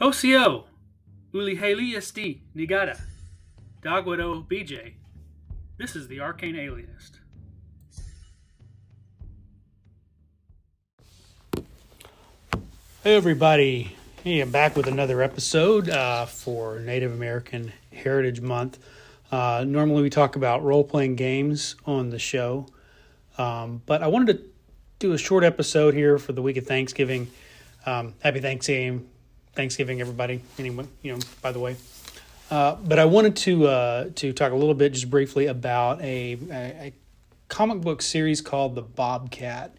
Osiyo Ulihelisdi nigade Dagwado B. This is the Arcane Alienist. Hey everybody, hey, I'm back with another episode for Native American Heritage Month. Normally we talk about role-playing games on the show, but I wanted to do a short episode here for the week of Thanksgiving. Happy Thanksgiving, everybody. Anyway, by the way. But I wanted to talk a little bit, just briefly, about a comic book series called The Bobcat.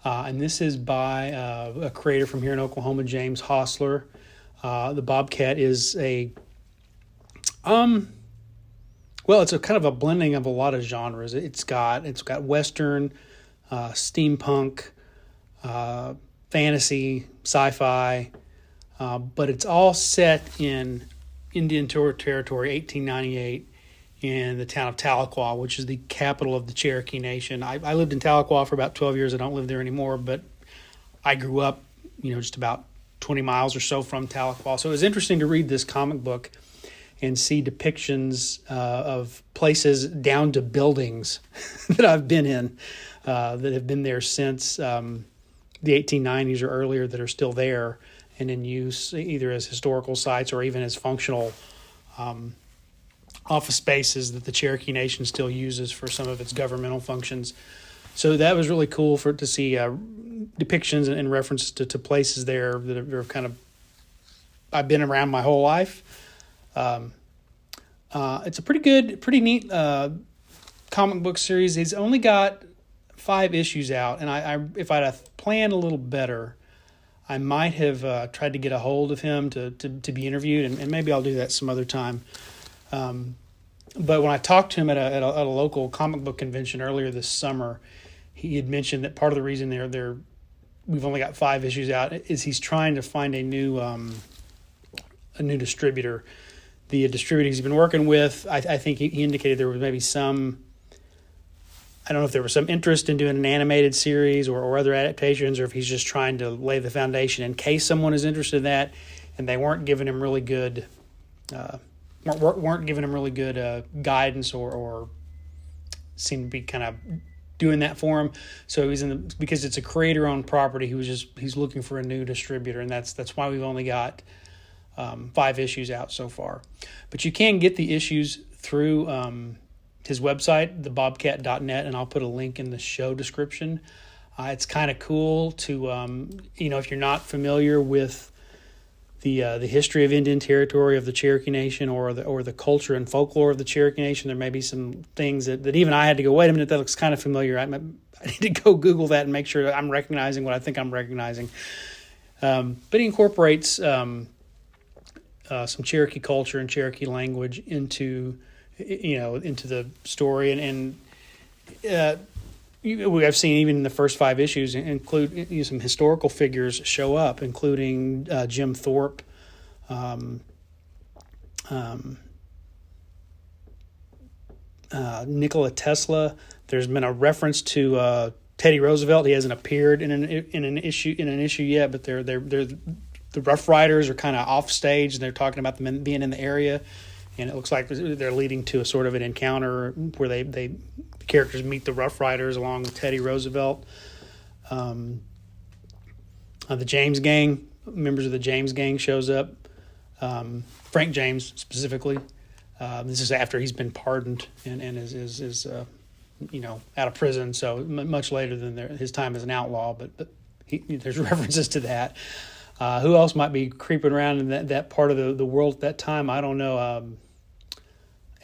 And this is by a creator from here in Oklahoma, James Hostler. The Bobcat is it's a kind of a blending of a lot of genres. It's got Western, steampunk, fantasy, sci-fi, but it's all set in Indian Territory, 1898, in the town of Tahlequah, which is the capital of the Cherokee Nation. I lived in Tahlequah for about 12 years. I don't live there anymore, but I grew up, just about 20 miles or so from Tahlequah. So it was interesting to read this comic book and see depictions of places down to buildings that I've been in that have been there since the 1890s or earlier, that are still there and in use either as historical sites or even as functional office spaces that the Cherokee Nation still uses for some of its governmental functions. So that was really cool to see depictions and references to places there that are kind of I've been around my whole life. It's a pretty neat comic book series. He's only got 5 issues out, and I if I'd have planned a little better, I might have tried to get a hold of him to be interviewed, and maybe I'll do that some other time. But when I talked to him at a local comic book convention earlier this summer, he had mentioned that part of the reason we've only got 5 issues out is he's trying to find a new distributor. The distributor he's been working with, I think he indicated there was maybe some, I don't know if there was some interest in doing an animated series or other adaptations, or if he's just trying to lay the foundation in case someone is interested in that, and they weren't giving him really good guidance or seemed to be kind of doing that for him. So because it's a creator-owned property, he's looking for a new distributor, and that's why we've only got 5 issues out so far. But you can get the issues through his website, thebobcat.net, and I'll put a link in the show description. It's kind of cool to, if you're not familiar with the history of Indian Territory, of the Cherokee Nation, or the culture and folklore of the Cherokee Nation, there may be some things that even I had to go, wait a minute, that looks kind of familiar. I need to go Google that and make sure that I'm recognizing what I think I'm recognizing. But he incorporates some Cherokee culture and Cherokee language into the story, and I've seen even in the first 5 issues include some historical figures show up, including Jim Thorpe, Nikola Tesla. There's been a reference to Teddy Roosevelt. He hasn't appeared in an issue yet, but they're the Rough Riders are kind of off stage, and they're talking about them being in the area. And it looks like they're leading to a sort of an encounter where the characters meet the Rough Riders along with Teddy Roosevelt. The James Gang, members of the James Gang shows up. Frank James specifically. This is after he's been pardoned and is out of prison, so much later than his time as an outlaw. But there's references to that. Who else might be creeping around in that part of the world at that time? I don't know.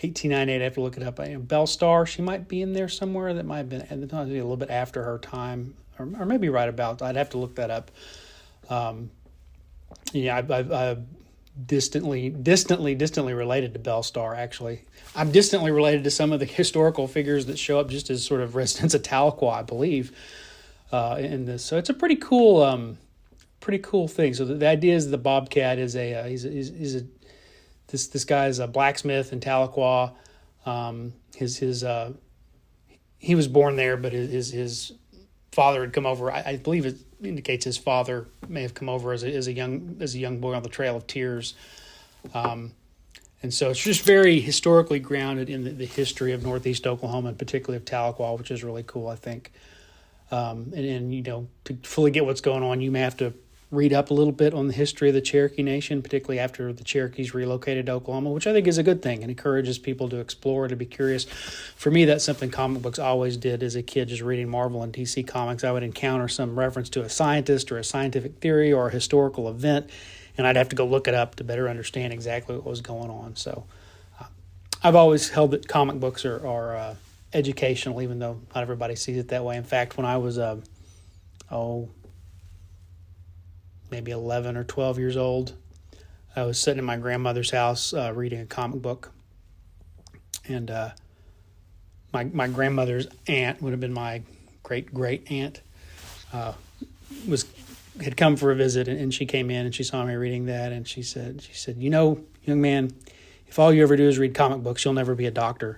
1898, I have to look it up. Belle Starr, she might be in there somewhere. That might have been a little bit after her time, or maybe right about. I'd have to look that up. I'm distantly related to Belle Starr, actually. I'm distantly related to some of the historical figures that show up just as sort of residents of Tahlequah, I believe, in this. So it's a pretty cool thing. So the idea is the Bobcat is this guy's a blacksmith in Tahlequah. He was born there, but his father had come over. I believe it indicates his father may have come over as a young boy on the Trail of Tears. And so it's just very historically grounded in the history of Northeast Oklahoma, and particularly of Tahlequah, which is really cool, I think. And you know, to fully get what's going on, you may have to read up a little bit on the history of the Cherokee Nation, particularly after the Cherokees relocated to Oklahoma, which I think is a good thing and encourages people to explore, to be curious. For me, that's something comic books always did as a kid, just reading Marvel and DC comics. I would encounter some reference to a scientist or a scientific theory or a historical event, and I'd have to go look it up to better understand exactly what was going on. So I've always held that comic books are educational, even though not everybody sees it that way. In fact, when I was, maybe 11 or 12 years old, I was sitting in my grandmother's house reading a comic book. And my grandmother's aunt, would have been my great-great-aunt, had come for a visit, and she came in and she saw me reading that, and she said, you know, young man, if all you ever do is read comic books, you'll never be a doctor.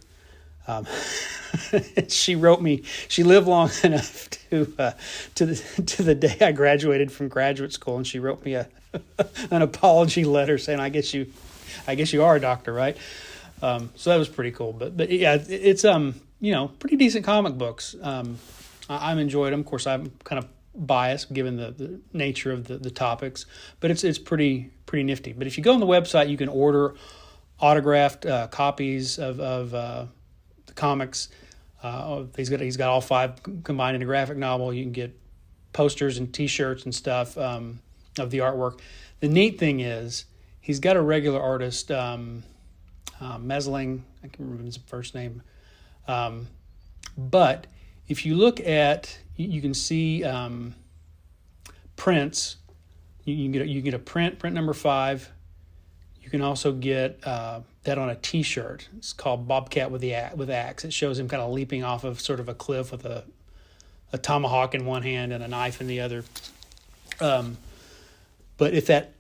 She wrote me. She lived long enough to the day I graduated from graduate school, and she wrote me an apology letter saying, "I guess you are a doctor, right?" So that was pretty cool. But yeah, it's pretty decent comic books. I'm enjoying them. Of course, I'm kind of biased given the nature of the topics, but it's pretty nifty. But if you go on the website, you can order autographed copies of the comics. He's got all 5 combined in a graphic novel. You can get posters and T-shirts and stuff of the artwork. The neat thing is he's got a regular artist, Mesling. I can't remember his first name, but if you look at, you can see prints. You can get a print number 5. You can also get that on a T-shirt. It's called Bobcat with axe. It shows him kind of leaping off of sort of a cliff with a tomahawk in one hand and a knife in the other. But if that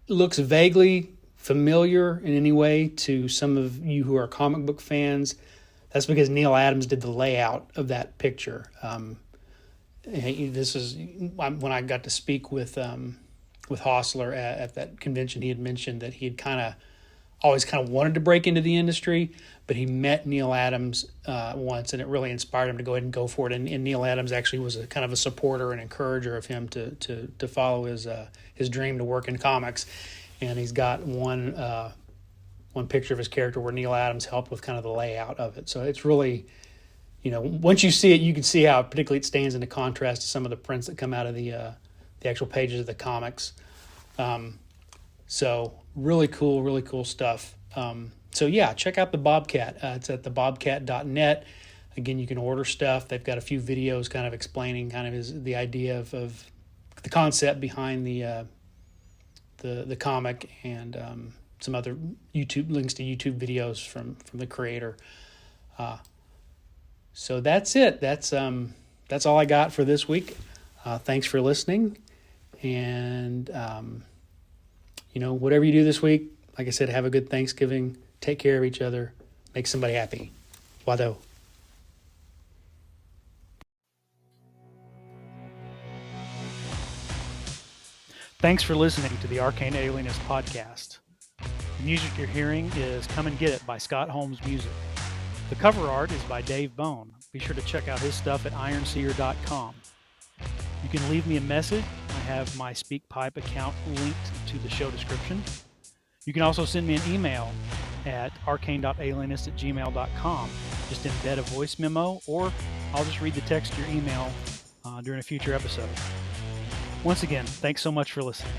looks vaguely familiar in any way to some of you who are comic book fans, that's because Neal Adams did the layout of that picture. This is when I got to speak with Hostler at that convention. He had mentioned that he had always wanted to break into the industry, but he met Neal Adams once, and it really inspired him to go ahead and go for it. And Neal Adams actually was a kind of a supporter and encourager of him to follow his dream to work in comics. And he's got one picture of his character where Neal Adams helped with kind of the layout of it. So it's really, once you see it, you can see how particularly it stands into contrast to some of the prints that come out of the actual pages of the comics. So really cool stuff. So yeah, check out the Bobcat. It's at thebobcat.net. Again, you can order stuff. They've got a few videos kind of explaining kind of the idea of the concept behind the comic, and some other YouTube links to YouTube videos from the creator. So that's it. That's all I got for this week. Thanks for listening. And, whatever you do this week, like I said, have a good Thanksgiving. Take care of each other. Make somebody happy. Wado. Thanks for listening to the Arcane Alienist podcast. The music you're hearing is Come and Get It by Scott Holmes Music. The cover art is by Dave Bone. Be sure to check out his stuff at ironseer.com. You can leave me a message. I have my SpeakPipe account linked to the show description. You can also send me an email at arcane.alienist@gmail.com. Just embed a voice memo, or I'll just read the text to your email during a future episode. Once again, thanks so much for listening.